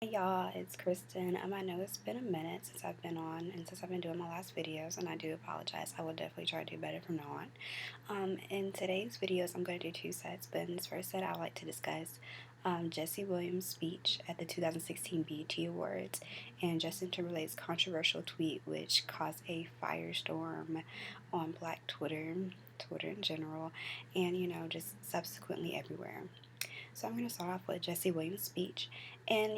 Hey y'all, it's Kristen. I know it's been a minute since I've been on and since I've been doing my last videos, and I do apologize. I will definitely try to do better from now on. In today's videos, I'm going to do two sets, but in this first set, I would like to discuss Jesse Williams' speech at the 2016 BET Awards and Justin Timberlake's controversial tweet, which caused a firestorm on Black Twitter in general, and just subsequently everywhere. So I'm going to start off with Jesse Williams' speech. And,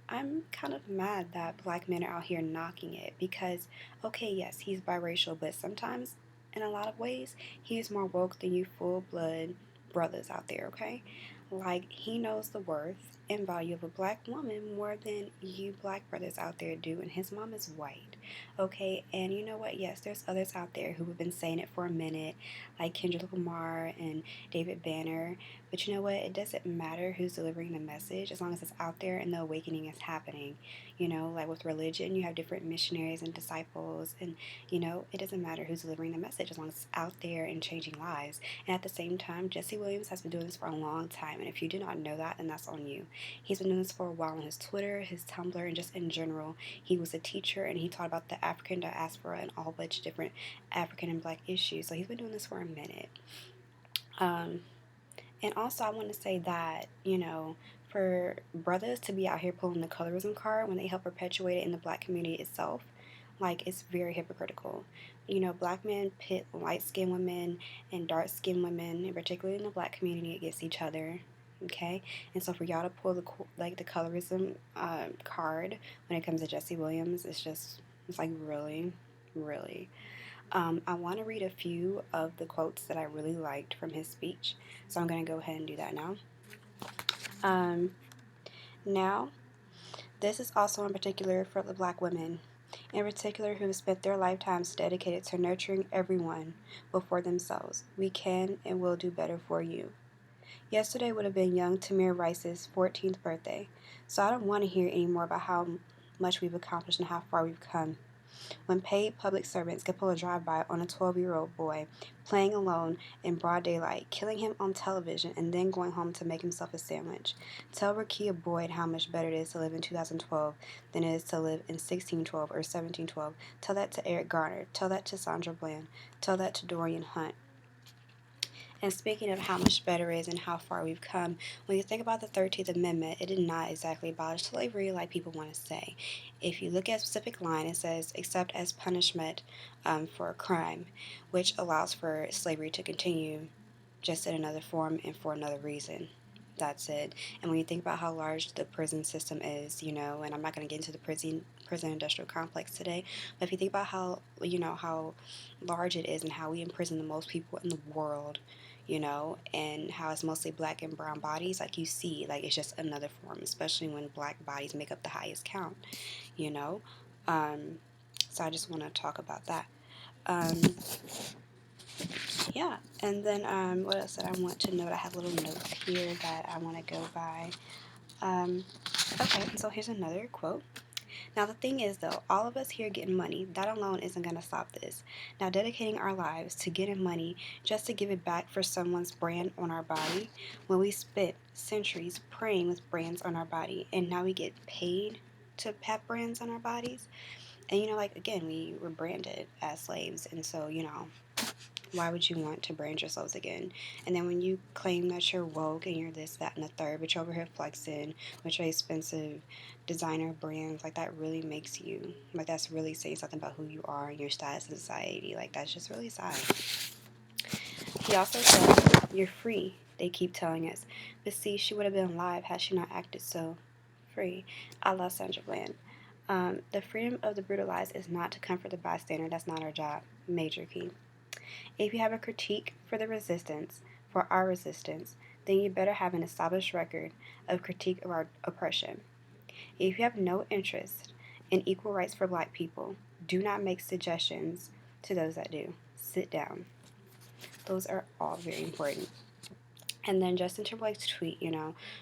I'm kind of mad that black men are out here knocking it because, okay, yes, he's biracial, but sometimes, in a lot of ways, he's more woke than you full blood brothers out there, okay? Like, he knows the worth and value of a black woman more than you black brothers out there do, and his mom is white, okay? And you know what? Yes, there's others out there who have been saying it for a minute, like Kendrick Lamar and David Banner, but you know what? It doesn't matter who's delivering the message as long as it's out there and the awakening is happening. Like with religion, you have different missionaries and disciples, and it doesn't matter who's delivering the message as long as it's out there and changing lives. And at the same time, Jesse Williams has been doing this for a long time, and if you do not know that, then that's on you. He's been doing this for a while on his Twitter, his Tumblr, and just in general. He was a teacher and he taught about the African diaspora and a whole bunch of different African and black issues. So he's been doing this for a minute. And also, I want to say that, for brothers to be out here pulling the colorism card when they help perpetuate it in the black community itself, like, it's very hypocritical. Black men pit light skinned women and dark skinned women, and particularly in the black community, against each other. Okay, and so for y'all to pull the colorism card when it comes to Jesse Williams, it's like really, really. I want to read a few of the quotes that I really liked from his speech, so I'm going to go ahead and do that now. Um, now, this is also in particular for the black women, in particular who have spent their lifetimes dedicated to nurturing everyone before themselves. We can and will do better for you. Yesterday would have been young Tamir Rice's 14th birthday, so I don't want to hear any more about how much we've accomplished and how far we've come. When paid public servants could pull a drive-by on a 12-year-old boy playing alone in broad daylight, killing him on television, and then going home to make himself a sandwich. Tell Rakia Boyd how much better it is to live in 2012 than it is to live in 1612 or 1712. Tell that to Eric Garner. Tell that to Sandra Bland. Tell that to Dorian Hunt. And speaking of how much better it is and how far we've come, when you think about the 13th Amendment, it did not exactly abolish slavery like people want to say. If you look at a specific line, it says, except as punishment for a crime, which allows for slavery to continue just in another form and for another reason. That's it. And when you think about how large the prison system is, and I'm not going to get into the prison industrial complex today, but if you think about how large it is and how we imprison the most people in the world, and how it's mostly black and brown bodies, like you see, like it's just another form, especially when black bodies make up the highest count, you know. So I just want to talk about that. Um, yeah, and then what else did I want to note? I have little notes here that I want to go by. Um, okay, so here's another quote. Now, the thing is, though, all of us here getting money, that alone isn't going to stop this. Now, dedicating our lives to getting money just to give it back for someone's brand on our body, when we spent centuries praying with brands on our body, and now we get paid to have brands on our bodies. And, again, we were branded as slaves, and so, why would you want to brand yourselves again? And then when you claim that you're woke and you're this, that, and the third, but you're over here flexing with your expensive designer brands, like that really makes you, like that's really saying something about who you are and your status in society. Like that's just really sad. He also said, you're free, they keep telling us. But see, she would have been alive had she not acted so free. I love Sandra Bland. The freedom of the brutalized is not to comfort the bystander. That's not our job. Major key. If you have a critique for the resistance, for our resistance, then you better have an established record of critique of our oppression. If you have no interest in equal rights for black people, do not make suggestions to those that do. Sit down. Those are all very important. And then Justin Timberlake's tweet,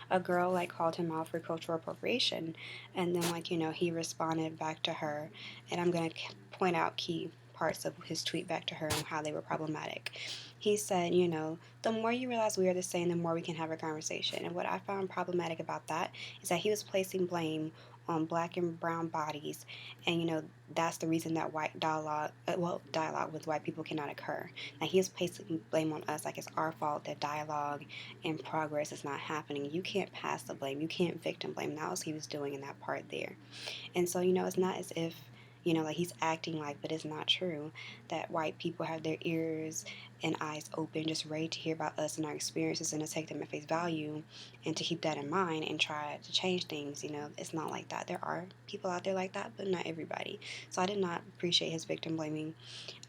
a girl called him out for cultural appropriation, and then he responded back to her, and I'm gonna point out key parts of his tweet back to her and how they were problematic. He said, the more you realize we are the same, the more we can have a conversation. And what I found problematic about that is that he was placing blame on black and brown bodies, and that's the reason that dialogue with white people cannot occur. Now he is placing blame on us like it's our fault that dialogue and progress is not happening. You can't pass the blame. You can't victim blame. That was what he was doing in that part there. And so, it's not as if, like he's acting like, but it's not true, that white people have their ears and eyes open, just ready to hear about us and our experiences and to take them at face value and to keep that in mind and try to change things. It's not like that. There are people out there like that, but not everybody. So I did not appreciate his victim blaming.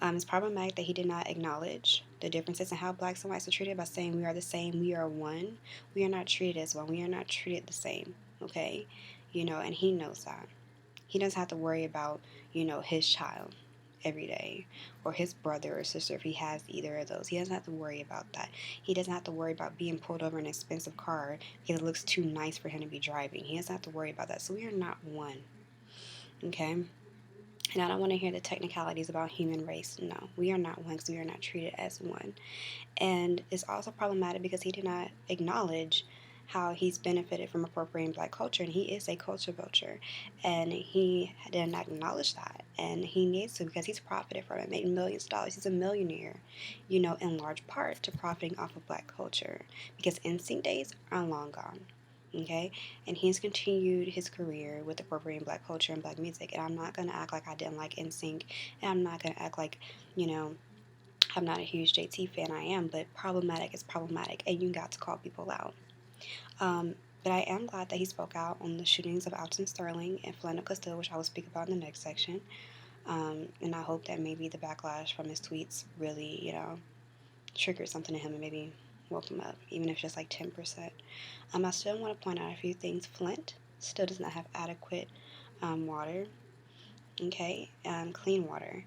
It's problematic that he did not acknowledge the differences in how blacks and whites are treated by saying we are the same, we are one. We are not treated as one. We are not treated the same, okay? And he knows that. He doesn't have to worry about, his child every day or his brother or sister if he has either of those. He doesn't have to worry about that. He doesn't have to worry about being pulled over in an expensive car because it looks too nice for him to be driving. He doesn't have to worry about that. So we are not one, okay? And I don't want to hear the technicalities about human race. No, we are not one because we are not treated as one. And it's also problematic because he did not acknowledge how he's benefited from appropriating black culture, and he is a culture vulture, and he did not acknowledge that, and he needs to because he's profited from it, made millions of dollars. He's a millionaire, in large part to profiting off of black culture because instinct days are long gone. Okay, and he's continued his career with appropriating black culture and black music, and I'm not gonna act like I didn't like NSYNC, and I'm not gonna act like, you know, I'm not a huge JT fan. I am, but problematic is problematic, and you got to call people out. Um, but I am glad that he spoke out on the shootings of Alton Sterling and Philando Castile, which I will speak about in the next section. And I hope that maybe the backlash from his tweets really, triggered something in him and maybe woke him up, even if just like 10%. I still want to point out a few things. Flint still does not have adequate water, okay, clean water,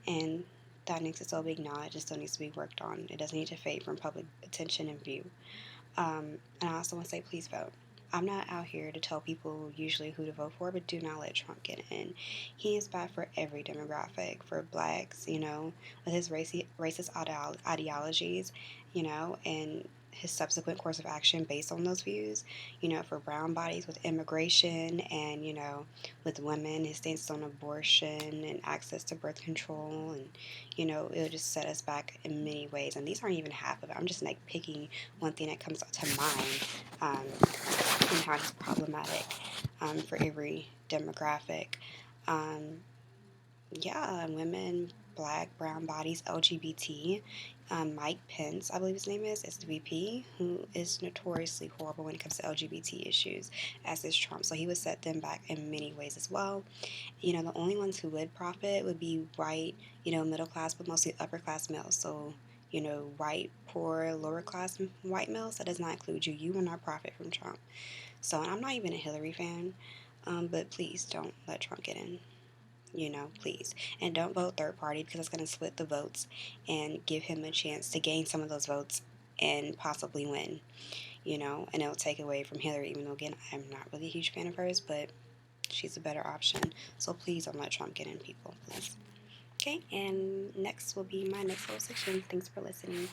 and that needs to still be acknowledged. It still needs to be worked on. It doesn't need to fade from public attention and view. And I also want to say, please vote. I'm not out here to tell people usually who to vote for, but do not let Trump get in. He is bad for every demographic, for blacks, with his racist ideologies, and his subsequent course of action based on those views, for brown bodies with immigration and, with women, his stance on abortion and access to birth control, and, it'll just set us back in many ways. And these aren't even half of it. I'm just like picking one thing that comes to mind, and how he's problematic for every demographic. Um, yeah, women, black, brown bodies, LGBT. Mike Pence, I believe his name is the VP, who is notoriously horrible when it comes to LGBT issues, as is Trump. So he would set them back in many ways as well. The only ones who would profit would be white, middle class, but mostly upper class males. So, white, poor, lower class white males, that does not include you. You will not profit from Trump. So, and I'm not even a Hillary fan, but please don't let Trump get in. Please. And don't vote third party because it's going to split the votes and give him a chance to gain some of those votes and possibly win, and it'll take away from Hillary, even though, again, I'm not really a huge fan of hers, but she's a better option. So please don't let Trump get in, people, please. Okay, and next will be my next little section. Thanks for listening.